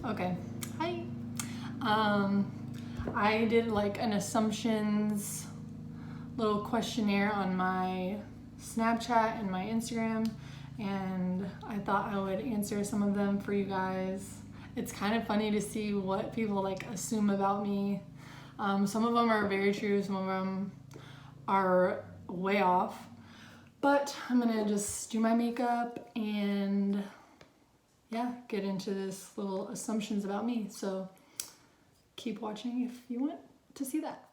Okay. Hi. I did like an assumptions little questionnaire on my Snapchat and my Instagram, and I thought I would answer some of them for you guys. It's kind of funny to see what people like assume about me. Some of them are very true, some of them are way off. But I'm gonna just do my makeup and yeah, get into this little assumptions about me. So keep watching if you want to see that.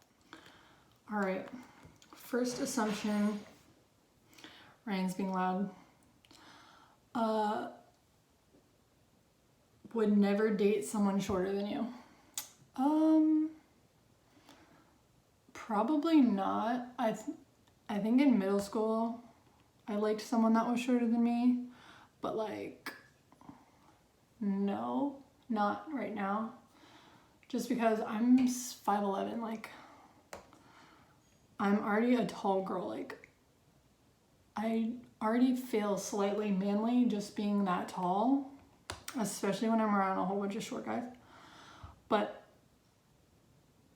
All right, first assumption, Ryan's being loud. Would never date someone shorter than you. Probably not. I think in middle school, I liked someone that was shorter than me, but like, no, not right now. Just because I'm 5'11", like, I'm already a tall girl, like, I already feel slightly manly just being that tall, especially when I'm around a whole bunch of short guys. But,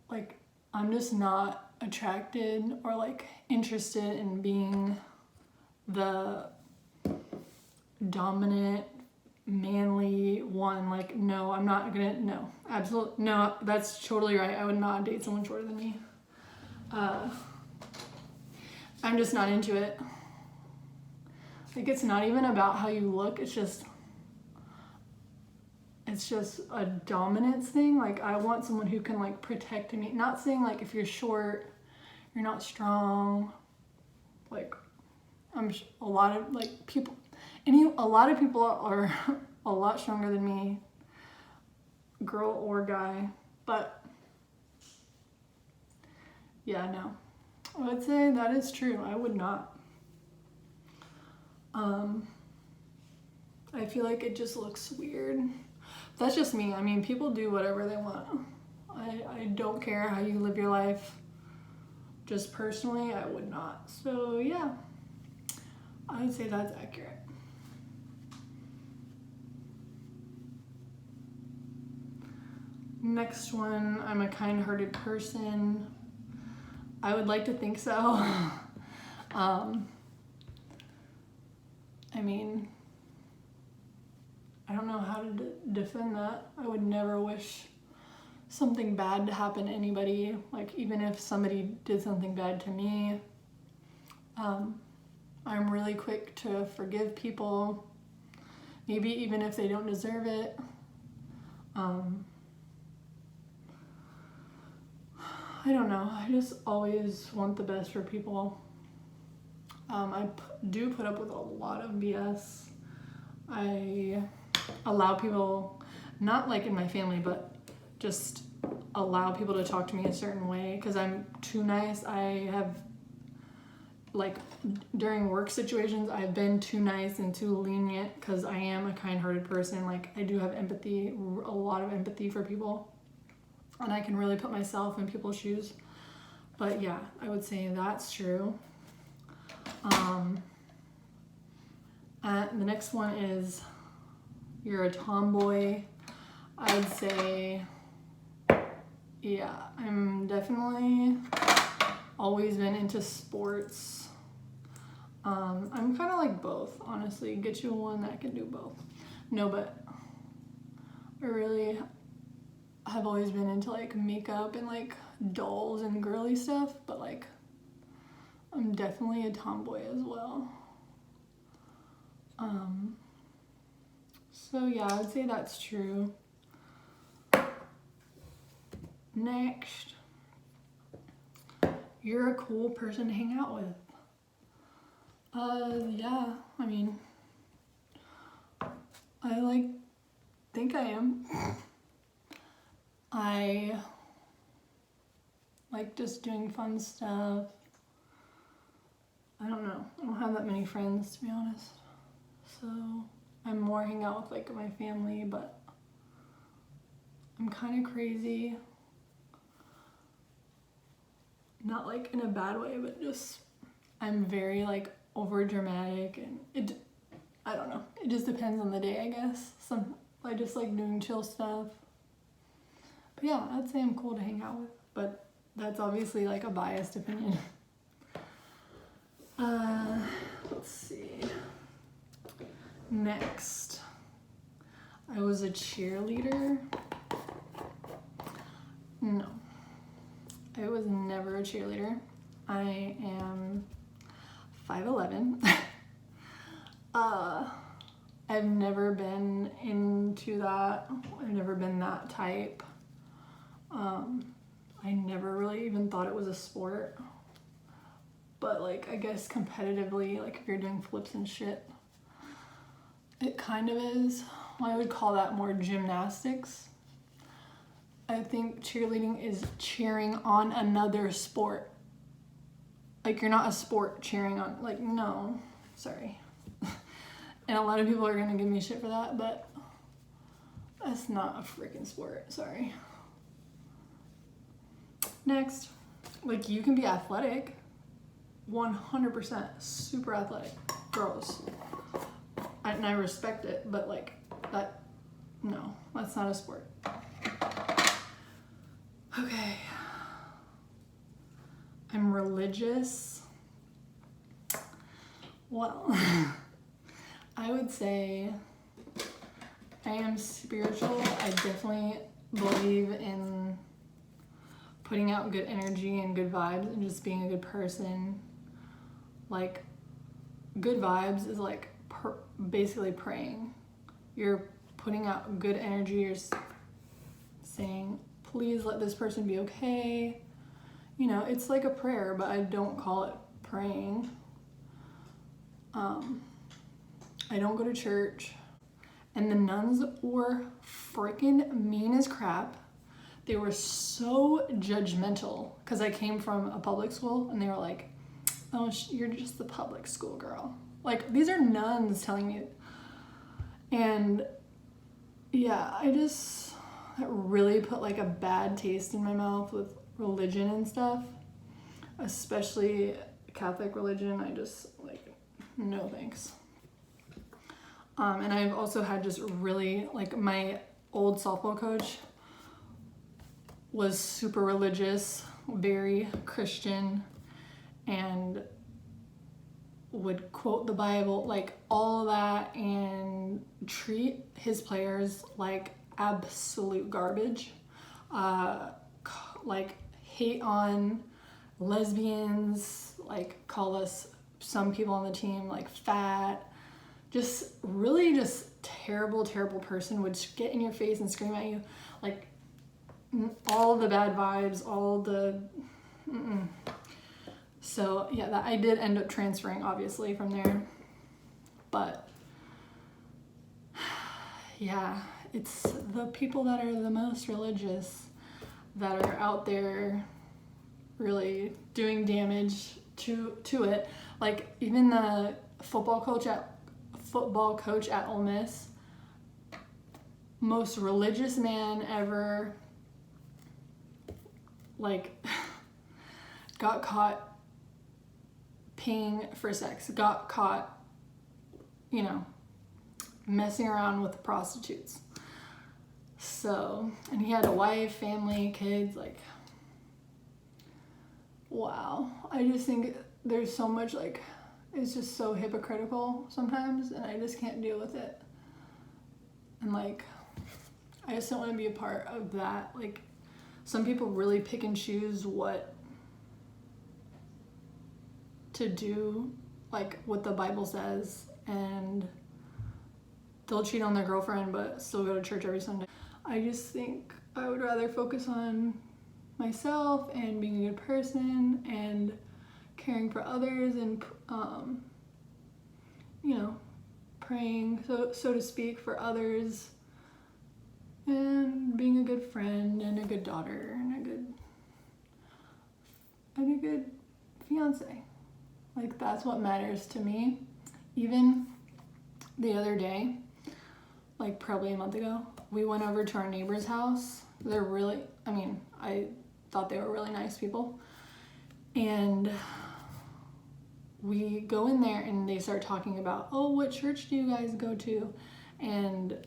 like, I'm just not attracted or, like, interested in being the dominant, manly one. Like, no, I'm not gonna, no, absolutely, no, that's totally right. I would not date someone shorter than me. I'm just not into it. Like, it's not even about how you look, it's just a dominance thing. Like, I want someone who can like protect me. Not saying like if you're short, you're not strong. Like, a lot of like people, a lot of people are a lot stronger than me, girl or guy. But yeah, no, I would say that is true. I would not. I feel like it just looks weird. That's just me. I mean, people do whatever they want. I don't care how you live your life. Just personally, I would not. So yeah, I would say that's accurate. Next one, I'm a kind-hearted person. I would like to think so. I mean, I don't know how to defend that. I would never wish something bad to happen to anybody. Like, even if somebody did something bad to me, I'm really quick to forgive people, maybe even if they don't deserve it. I don't know. I just always want the best for people. I do put up with a lot of BS. I allow people, not like in my family, but just allow people to talk to me a certain way because I'm too nice. I have, like, during work situations, I've been too nice and too lenient because I am a kind-hearted person. Like, I do have empathy, a lot of empathy for people, and I can really put myself in people's shoes. But yeah, I would say that's true. The next one is you're a tomboy. I'd say, yeah, I'm definitely always been into sports. I'm kind of like both, honestly. Get you one that can do both. No, but I really have always been into like makeup and like dolls and girly stuff, but like I'm definitely a tomboy as well. So yeah, I would say that's true. Next, you're a cool person to hang out with. Yeah, I mean, I think I am. I like just doing fun stuff. I don't know. I don't have that many friends, to be honest. So I'm more hang out with like my family, but I'm kind of crazy. Not like in a bad way, but just I'm very like over dramatic, and I don't know. It just depends on the day, I guess. I just like doing chill stuff. But yeah, I'd say I'm cool to hang out with, but that's obviously like a biased opinion. Let's see. Next, I was a cheerleader. No, I was never a cheerleader. I am 5'11". I've never been into that. I've never been that type. I never really even thought it was a sport. But like, I guess competitively, like if you're doing flips and shit, it kind of is. I would call that more gymnastics. I think cheerleading is cheering on another sport. Like, you're not a sport cheering on, like, no, sorry. And a lot of people are gonna give me shit for that, but that's not a freaking sport, sorry. Next, like, you can be athletic, 100% super athletic, girls. And I respect it, but like, that, no, that's not a sport. Okay. I'm religious. Well, I would say I am spiritual. I definitely believe in putting out good energy and good vibes and just being a good person. Like, good vibes is like basically praying. You're putting out good energy. You're saying, please let this person be okay. You know, it's like a prayer, but I don't call it praying. I don't go to church. And the nuns were freaking mean as crap. They were so judgmental because I came from a public school and they were like, oh, you're just the public school girl. Like, these are nuns telling me. And yeah, that really put like a bad taste in my mouth with religion and stuff, especially Catholic religion. I just like, no thanks. And I've also had just really, like, my old softball coach was super religious, very Christian, and would quote the Bible, like all of that, and treat his players like absolute garbage. Like, hate on lesbians, like call us, some people on the team, like fat. Just really just terrible person. Would get in your face and scream at you, like all the bad vibes, all the So yeah, I did end up transferring obviously from there, but yeah, it's the people that are the most religious that are out there really doing damage to it. Like, even the football coach at Ole Miss, most religious man ever, like, got caught paying for sex, got caught, you know, messing around with prostitutes. So, and he had a wife, family, kids, like, wow. I just think there's so much, like, it's just so hypocritical sometimes, and I just can't deal with it. And like, I just don't want to be a part of that. Like, some people really pick and choose what to do, like what the Bible says, and they'll cheat on their girlfriend but still go to church every Sunday. I just think I would rather focus on myself and being a good person and caring for others and you know, praying, so to speak, for others, and being a good friend and a good daughter and a good fiance. Like, that's what matters to me. Even the other day, like probably a month ago, we went over to our neighbor's house. They're really, I mean, I thought they were really nice people. And we go in there and they start talking about, oh, what church do you guys go to? And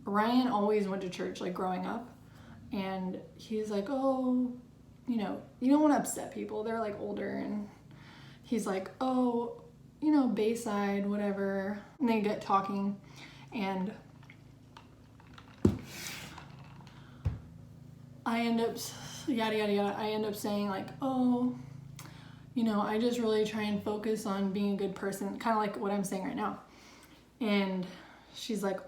Ryan always went to church like growing up, and he's like, oh, you know, you don't want to upset people, they're like older, and he's like, oh, you know, Bayside, whatever, and they get talking, and I end up yada yada yada, I end up saying like, oh, you know, I just really try and focus on being a good person, kind of like what I'm saying right now. And she's like,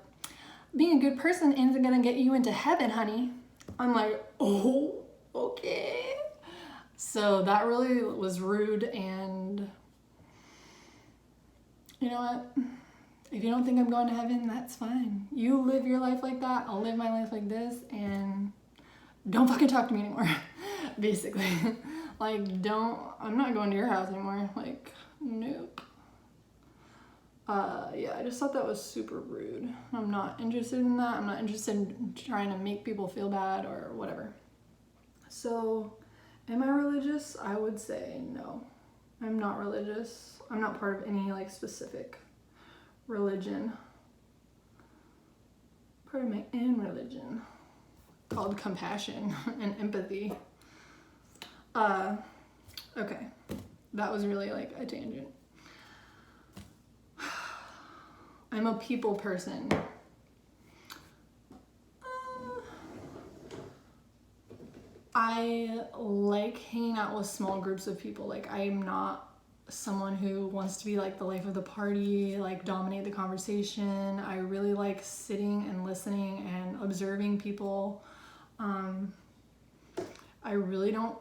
being a good person isn't gonna get you into heaven, honey. I'm like, oh, okay. So that really was rude, and you know what? If you don't think I'm going to heaven, that's fine. You live your life like that, I'll live my life like this, and don't fucking talk to me anymore, basically. Like, I'm not going to your house anymore. Like, nope. Yeah, I just thought that was super rude. I'm not interested in that. I'm not interested in trying to make people feel bad or whatever. So, am I religious? I would say no. I'm not religious. I'm not part of any like specific religion. Part of my own religion called compassion and empathy. Okay. That was really like a tangent. I'm a people person. I like hanging out with small groups of people. Like, I'm not someone who wants to be like the life of the party, like dominate the conversation. I really like sitting and listening and observing people. I really don't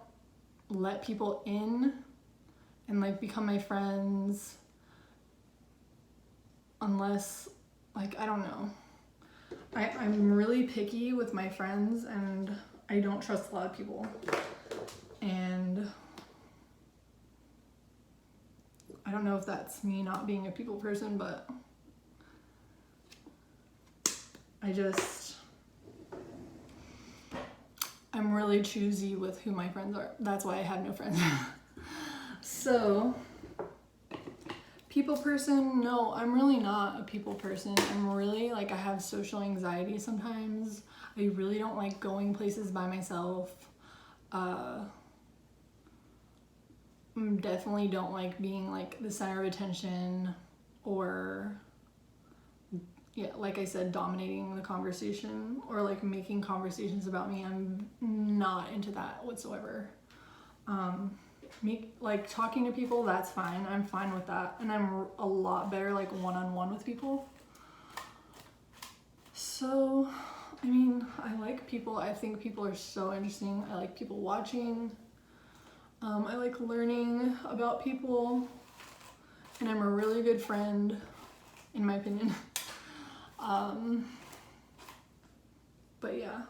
let people in and like become my friends unless, like, I don't know. I'm really picky with my friends, and I don't trust a lot of people. And I don't know if that's me not being a people person, but I'm really choosy with who my friends are. That's why I have no friends. So, people person, no, I'm really not a people person. I'm really, like, I have social anxiety sometimes. I really don't like going places by myself. Definitely don't like being, like, the center of attention or, yeah, like I said, dominating the conversation or, like, making conversations about me. I'm not into that whatsoever. Like, talking to people, that's fine. I'm fine with that. And I'm a lot better, like, one-on-one with people. So, I mean, I like people. I think people are so interesting. I like people watching. I like learning about people. And I'm a really good friend, in my opinion. But yeah,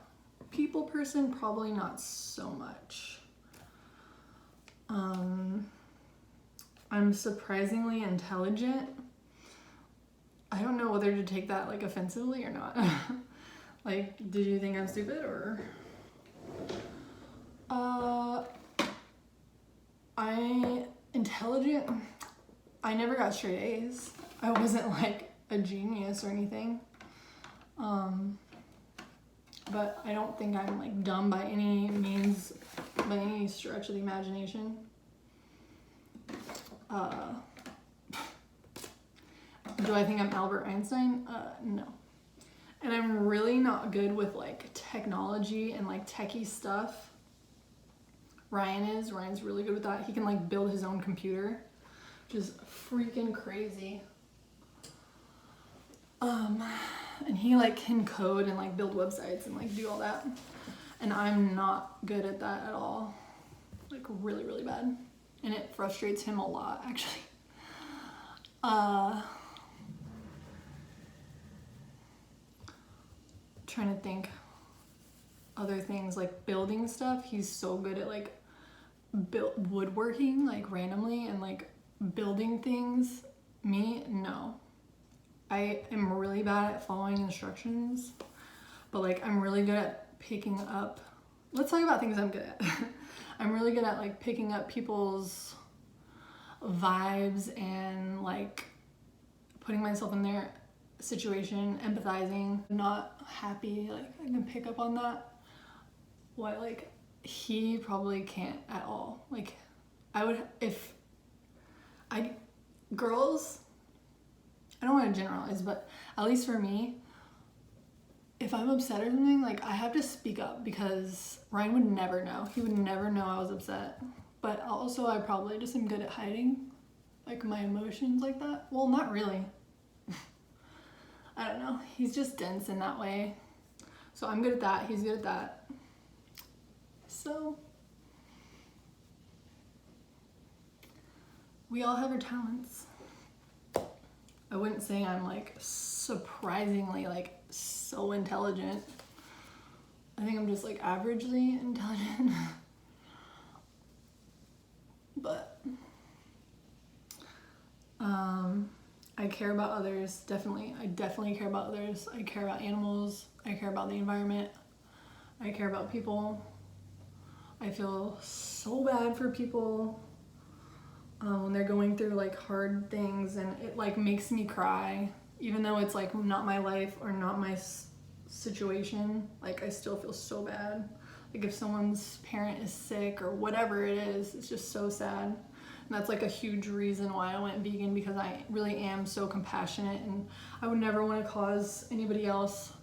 people person, probably not so much. I'm surprisingly intelligent. I don't know whether to take that like offensively or not. Like, did you think I'm stupid or? Intelligent. I never got straight A's. I wasn't like a genius or anything. But I don't think I'm like dumb by any means, by any stretch of the imagination. Do I think I'm Albert Einstein? No. And I'm really not good with like technology and like techie stuff. Ryan's really good with that. He can like build his own computer, which is freaking crazy. And he like can code and like build websites and like do all that. And I'm not good at that at all. Like really, really bad. And it frustrates him a lot, actually. Trying to think other things, like building stuff. He's so good at like woodworking, like randomly, and like building things. Me, no. I am really bad at following instructions, but like I'm really good at picking up. Let's talk about things I'm good at. I'm really good at like picking up people's vibes and like putting myself in their situation, empathizing, not happy. Like I can pick up on that. What like he probably can't at all. Like I would if I girls, I don't want to generalize, but at least for me, if I'm upset or something, like I have to speak up because Ryan would never know. He would never know I was upset. But also I probably just am good at hiding like my emotions like that. Well, not really. I don't know. He's just dense in that way. So I'm good at that. He's good at that. So we all have our talents. I wouldn't say I'm like surprisingly like so intelligent. I think I'm just like averagely intelligent. But I care about others, definitely. I definitely care about others. I care about animals. I care about the environment. I care about people. I feel so bad for people when they're going through like hard things, and it like makes me cry, even though it's like not my life or not my situation. Like I still feel so bad. Like if someone's parent is sick or whatever it is, it's just so sad. And that's like a huge reason why I went vegan, because I really am so compassionate and I would never want to cause anybody else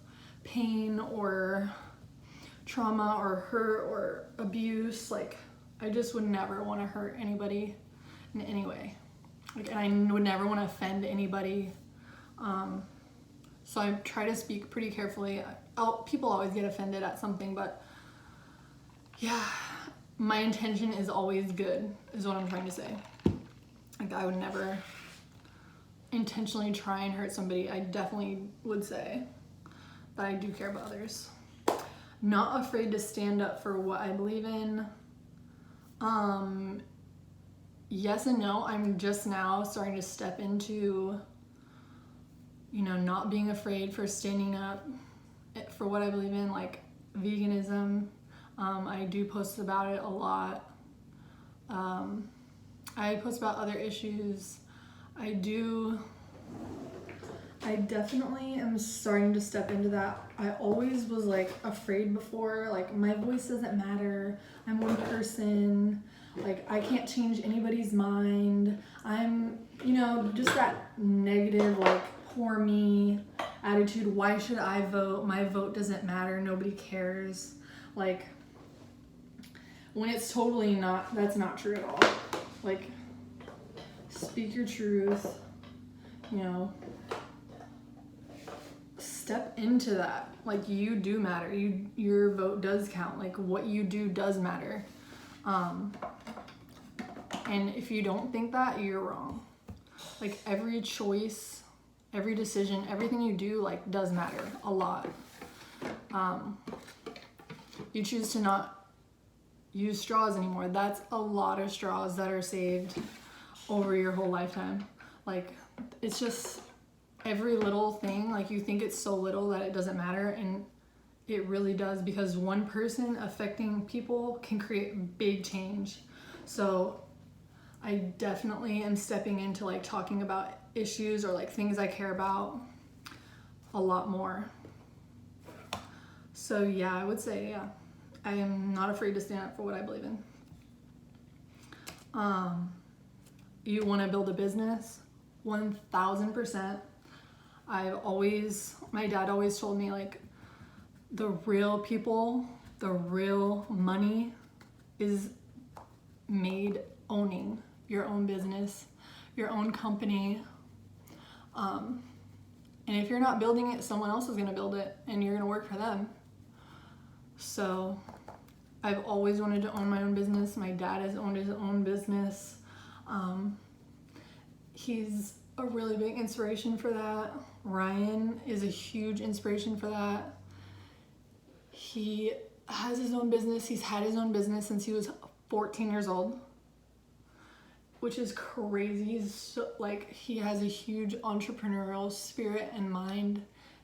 pain or trauma or hurt or abuse. Like I just would never want to hurt anybody in any way. Like, and I would never want to offend anybody. So I try to speak pretty carefully. People always get offended at something, but yeah, my intention is always good, is what I'm trying to say. Like I would never intentionally try and hurt somebody. I definitely would say that I do care about others. Not afraid to stand up for what I believe in. Yes and no. I'm just now starting to step into, not being afraid for standing up for what I believe in, like veganism. I do post about it a lot. I post about other issues. I definitely am starting to step into that. I always was like afraid before, like my voice doesn't matter. I'm one person. Like I can't change anybody's mind. I'm, just that negative, like poor me attitude. Why should I vote? My vote doesn't matter. Nobody cares. Like when it's totally not, that's not true at all. Like speak your truth, step into that. Like you do matter. Your vote does count. Like what you do does matter. And if you don't think that, you're wrong. Like every choice, every decision, everything you do like does matter a lot. You choose to not use straws anymore. That's a lot of straws that are saved over your whole lifetime. Like it's just every little thing, like you think it's so little that it doesn't matter, and it really does, because one person affecting people can create big change. So I definitely am stepping into like talking about issues or like things I care about a lot more. So yeah, I would say, yeah, I am not afraid to stand up for what I believe in. You want to build a business? 1000%. My dad always told me like the real people, the real money is made owning your own business, your own company. And if you're not building it, someone else is going to build it and you're going to work for them. So I've always wanted to own my own business. My dad has owned his own business. He's a really big inspiration for that. Ryan is a huge inspiration for that. He has his own business. He's had his own business since he was 14 years old, which is crazy. He's so, like, he has a huge entrepreneurial spirit and mind,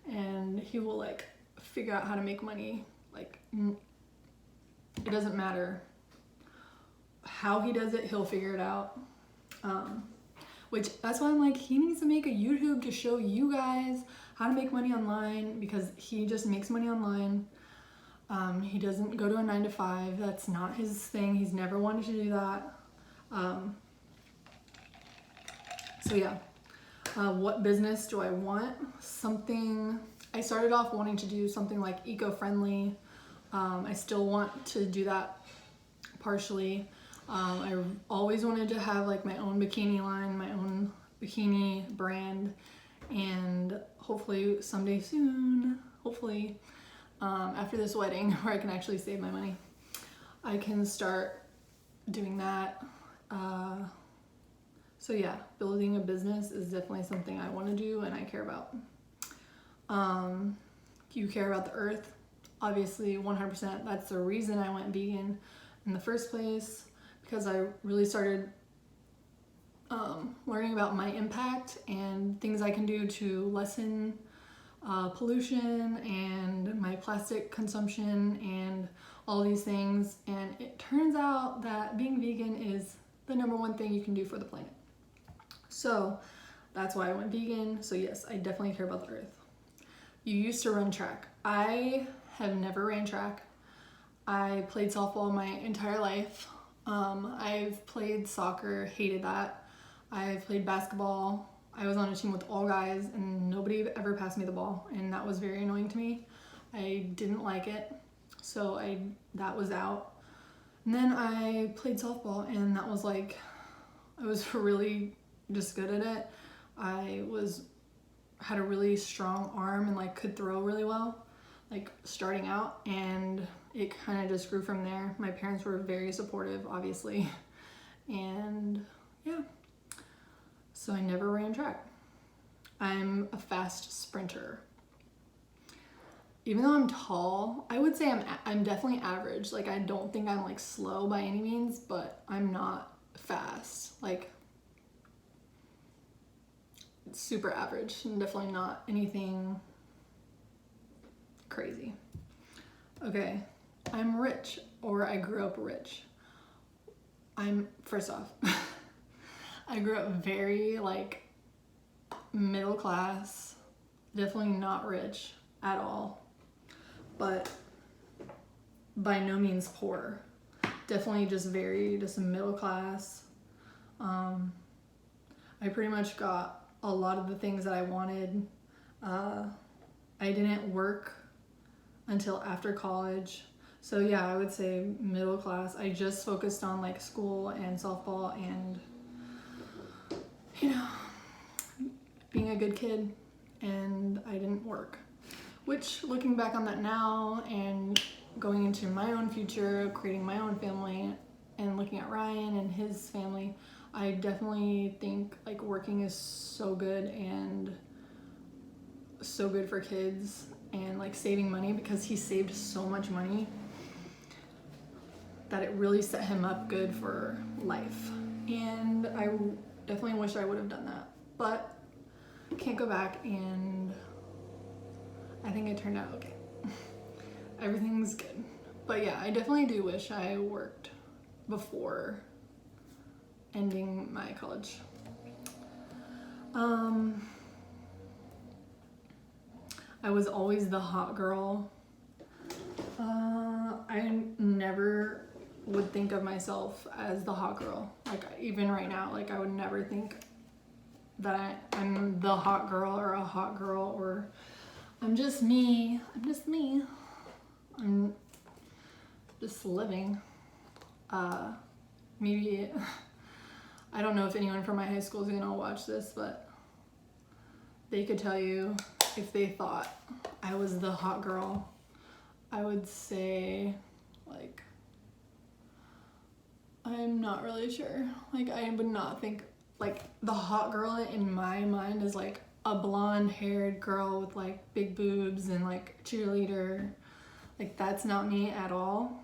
and he will like figure out how to make money. Like, it doesn't matter how he does it, he'll figure it out. Which that's why I'm like, he needs to make a YouTube to show you guys how to make money online, because he just makes money online. He doesn't go to a 9 to 5. That's not his thing. He's never wanted to do that. So yeah, what business do I want? I started off wanting to do something like eco-friendly. I still want to do that partially. I always wanted to have like my own bikini line, my own bikini brand, and hopefully someday soon, after this wedding where I can actually save my money, I can start doing that. So yeah, building a business is definitely something I want to do and I care about. You care about the earth, obviously 100%. That's the reason I went vegan in the first place, because I really started learning about my impact and things I can do to lessen pollution and my plastic consumption and all these things. And it turns out that being vegan is the #1 thing you can do for the planet. So that's why I went vegan. So yes, I definitely care about the earth. You used to run track. I have never ran track. I played softball my entire life. I've played soccer, hated that. I've played basketball. I was on a team with all guys and nobody ever passed me the ball, and that was very annoying to me. I didn't like it, so that was out. And then I played softball, and that was like, I was really just good at it. I had a really strong arm and like could throw really well, like starting out, and it kind of just grew from there. My parents were very supportive, obviously, and yeah. So I never ran track. I'm a fast sprinter. Even though I'm tall, I would say I'm definitely average. Like, I don't think I'm like slow by any means, but I'm not fast. Like, it's super average and definitely not anything crazy. Okay, I'm rich, or I grew up rich. First off, I grew up very like middle class, definitely not rich at all, but by no means poor. Definitely just middle class. I pretty much got a lot of the things that I wanted. I didn't work until after college. So yeah, I would say middle class. I just focused on like school and softball and, you know, being a good kid, and I didn't work. Which, looking back on that now and going into my own future, creating my own family, and looking at Ryan and his family, I definitely think like working is so good and so good for kids, and like saving money, because he saved so much money that it really set him up good for life. And I definitely wish I would have done that, but can't go back, and I think it turned out okay. Everything's good. But yeah, I definitely do wish I worked before ending my college. I was always the hot girl. I never would think of myself as the hot girl. Like, even right now, like, I would never think that I'm the hot girl or a hot girl, or I'm just me. I'm just living. Maybe, I don't know if anyone from my high school is gonna watch this, but they could tell you if they thought I was the hot girl. I would say, like, I'm not really sure. Like, I would not think, like, the hot girl in my mind is like a blonde haired girl with like big boobs and like cheerleader. Like, that's not me at all.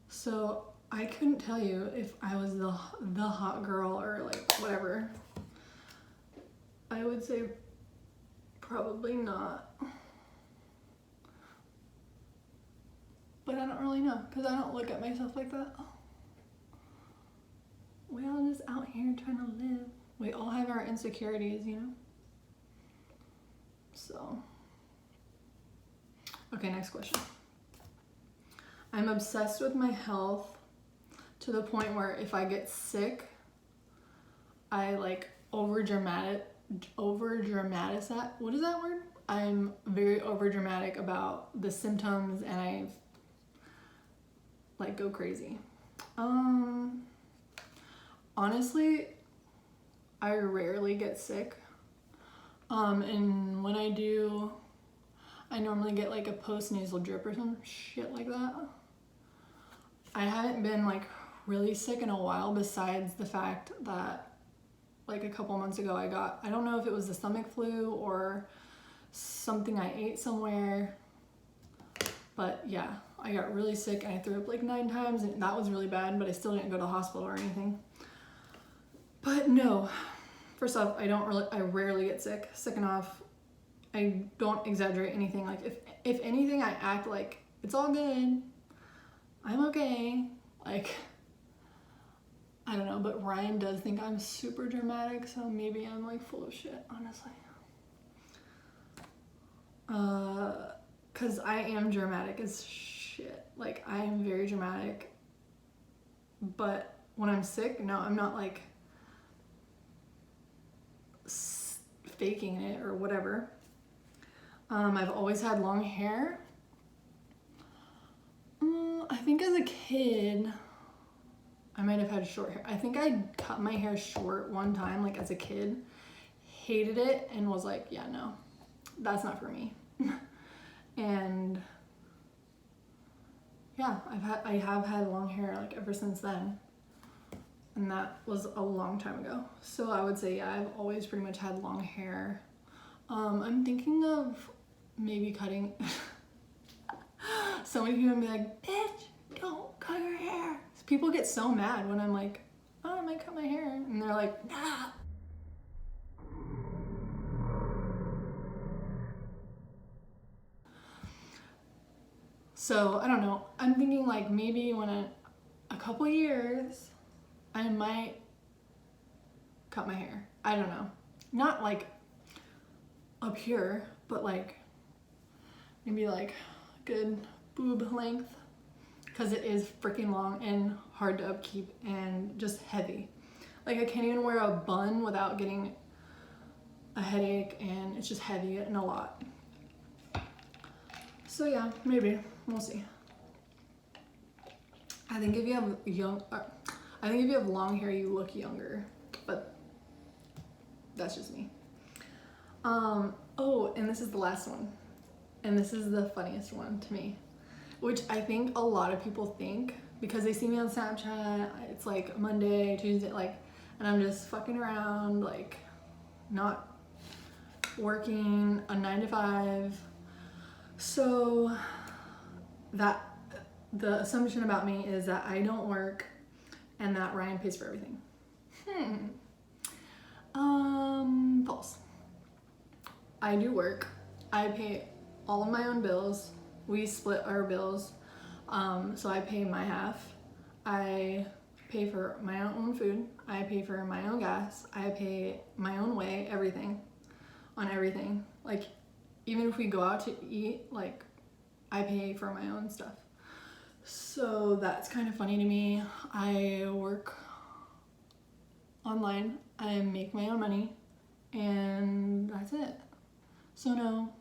So I couldn't tell you if I was the hot girl or like whatever. I would say probably not. But I don't really know, because I don't look at myself like that. We're all just out here trying to live. We all have our insecurities, you know? So, okay, next question. I'm obsessed with my health to the point where if I get sick, I like over dramatize that. What is that word? I'm very over dramatic about the symptoms and I like go crazy. Honestly, I rarely get sick. And when I do, I normally get like a post-nasal drip or some shit like that. I haven't been like really sick in a while, besides the fact that like a couple months ago I don't know if it was the stomach flu or something I ate somewhere, but yeah, I got really sick and I threw up like 9 times and that was really bad, but I still didn't go to the hospital or anything. But no, first off, I rarely get sick enough. I don't exaggerate anything. Like if anything, I act like it's all good, I'm okay. Like, I don't know, but Ryan does think I'm super dramatic, so maybe I'm like full of shit, honestly. Cause I am dramatic as shit. Like, I am very dramatic, but when I'm sick, no, I'm not like faking it or whatever. I've always had long hair. I think as a kid, I might have had short hair. I think I cut my hair short one time, like as a kid, hated it, and was like, yeah, no, that's not for me. And yeah, I have had long hair like ever since then, and that was a long time ago. So I would say, yeah, I've always pretty much had long hair. I'm thinking of maybe cutting. So many people would be like, bitch, don't cut your hair. People get so mad when I'm like, oh, I might cut my hair. And they're like, nah. So I don't know. I'm thinking like maybe when a couple years, I might cut my hair. I don't know. Not like up here, but like maybe like good boob length, because it is freaking long and hard to upkeep and just heavy. Like I can't even wear a bun without getting a headache, and it's just heavy and a lot. So yeah, maybe we'll see. I think if you have long hair, you look younger, but that's just me. Oh, and this is the last one, and this is the funniest one to me, which I think a lot of people think because they see me on Snapchat. It's like Monday, Tuesday, like, and I'm just fucking around, like, not working a 9 to 5. So that the assumption about me is that I don't work and that Ryan pays for everything. False. I do work. I pay all of my own bills. We split our bills. So I pay my half. I pay for my own food. I pay for my own gas. I pay my own way, everything, on everything. Like, even if we go out to eat, like, I pay for my own stuff. So that's kind of funny to me. I work online. I make my own money, and that's it. So no,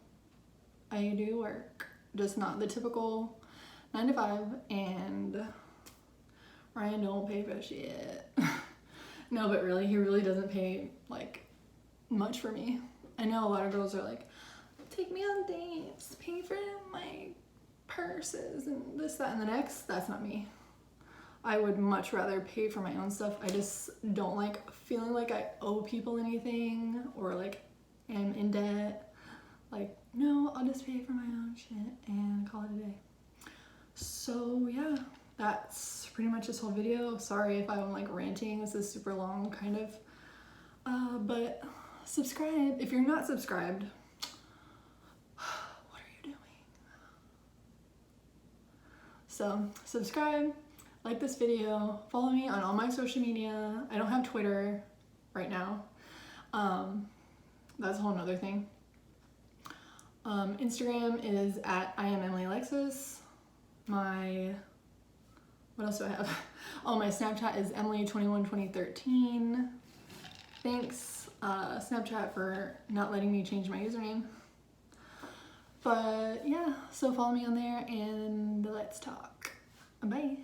I do work, just not the typical 9 to 5, and Ryan don't pay for shit. No, but really, he really doesn't pay like much for me. I know a lot of girls are like, take me on dates, pay for my purses and this, that, and the next. That's not me. I would much rather pay for my own stuff. I just don't like feeling like I owe people anything or like am in debt. Like, no, I'll just pay for my own shit and call it a day. So yeah, that's pretty much this whole video. Sorry if I'm like ranting. This is super long, kind of. But subscribe if you're not subscribed. What are you doing? So subscribe, like this video, follow me on all my social media. I don't have Twitter right now. That's a whole nother thing. Instagram is at I am Emily Alexis. What else do I have? Oh, my Snapchat is Emily212013. Thanks, Snapchat, for not letting me change my username. But yeah, so follow me on there and let's talk. Bye.